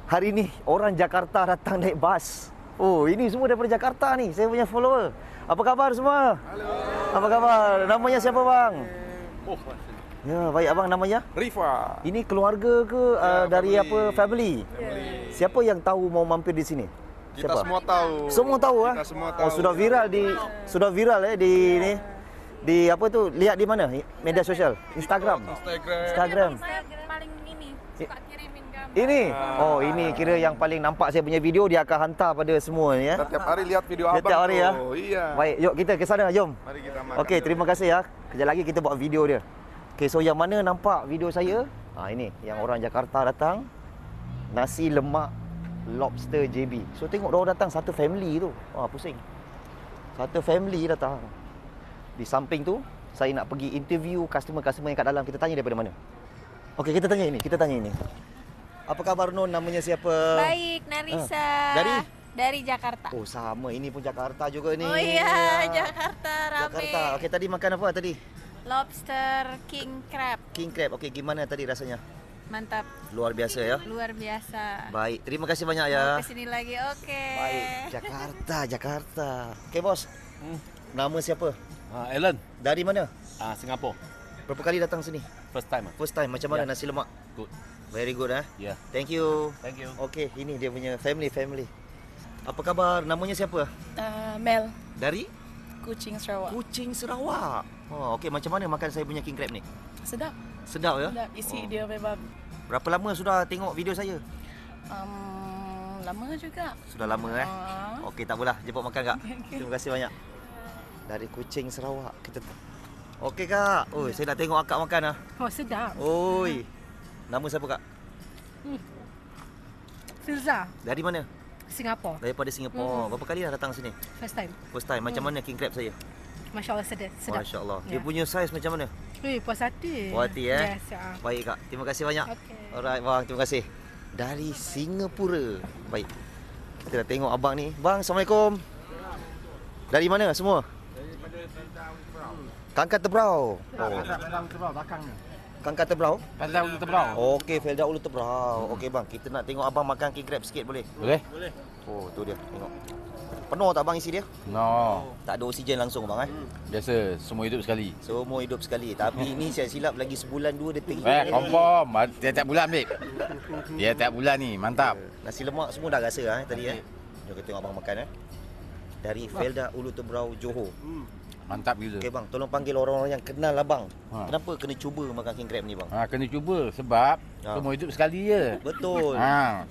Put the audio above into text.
Hari ni orang Jakarta datang naik bas. Oh, ini semua daripada Jakarta ni. Saya punya follower. Apa khabar semua? Halo. Apa khabar? Namanya siapa bang? Oh, Ya, baik abang namanya? Rifa. Ini keluarga ke dari family. family? Family. Siapa yang tahu mau mampir di sini? Kita Siapa? semua tahu. Semua tahu Kita semua tahu. Oh, sudah viral di ni. Di apa tu? Lihat di mana? Media sosial. Instagram. Instagram. Saya paling ini suka kirimin gambar. Ini. Oh, ini kira yang paling nampak saya punya video dia akan hantar pada semua ya. Kita tiap hari lihat video abang. Setiap hari ya. tuh. Iya. Baik, yuk kita ke sana, jom. Mari kita makan. Okey, dulu. terima kasih ya. Kejap lagi kita buat video dia. Okey, so yang mana nampak video saya? Ini yang orang Jakarta datang. Nasi lemak lobster JB. So tengok orang datang satu family tu. Pusing. Satu family datang. Di samping tu, saya nak pergi interview customer-customer yang kat dalam. Kita tanya daripada mana? Okey, kita tanya ini. Apa khabar Nun? Namanya siapa? Baik, Narisa. Dari Jakarta. Oh, sama. Ini pun Jakarta juga ni. Oh iya, Jakarta rame. Jakarta. Okey, tadi makan apa tadi? Lobster king crab. King crab. Okey, gimana tadi rasanya? Mantap, Luar biasa ya. luar biasa. Baik, terima kasih banyak Mau ya. kesini lagi, oke. Baik, Jakarta. Okey, bos. Nama siapa? Alan, Dari mana? Singapore. Berapa kali datang sini? First time. First time. Macam mana Ya. nasi lemak? Good. Very good Yeah. Thank you. Thank you. Okey, ini dia punya family. Apa khabar? Namanya siapa? Mel, Dari Kuching Sarawak. Kuching, Sarawak. Oh, okey, macam mana makan saya punya king crab ni? Sedap. Sedap ya? Sedap. Isi Oh. dia memang Berapa lama sudah tengok video saya? lama juga. Sudah lama Ah. Okey, tak apalah. Jemput makan kak. Terima kasih banyak. Dari Kuching, Sarawak. Okey kak. Oi, saya nak tengok akak makan ah. Oh, sedap. Oi. Nama siapa kak? Filza, Dari mana? Singapore. Daripada Singapura. Berapa kali dah datang sini? First time. First time. Macam mana king crab saya? Masya Allah sedap. Masya-Allah. Dia Ya. punya saiz macam mana? Puas hati. Puas hati Yes, Baik kak. Terima kasih banyak. Okey. Alright bang, terima kasih. Dari Singapura. Baik. Kita dah tengok abang ni. Bang, Assalamualaikum. Dari mana semua? Kangkat Tebrau. Kangkat Tebrau? Felda Ulu Tebrau. Okey, Felda Ulu Tebrau. Okey bang, kita nak tengok abang makan king crab sikit boleh? Boleh? Oh, tu dia. Tengok. Penuh tak bang isi dia? No. Tak ada oksigen langsung bang Biasa, semua hidup sekali. Semua hidup sekali. Tapi ini saya silap lagi sebulan dua dia pergi. Confirm. Tiap-tiap bulan, babe. Tiap-tiap bulan ni, mantap. Nasi lemak semua dah rasa tadi Jom kita tengok abang makan Dari Felda Ulu Tebrau, Johor. Mantap gila. Okey bang, tolong panggil orang-orang yang kenal abang. Ha. Kenapa kena cuba makan king crab ni bang? Kena cuba sebab Ha. semua hidup sekali je. Betul. Ha.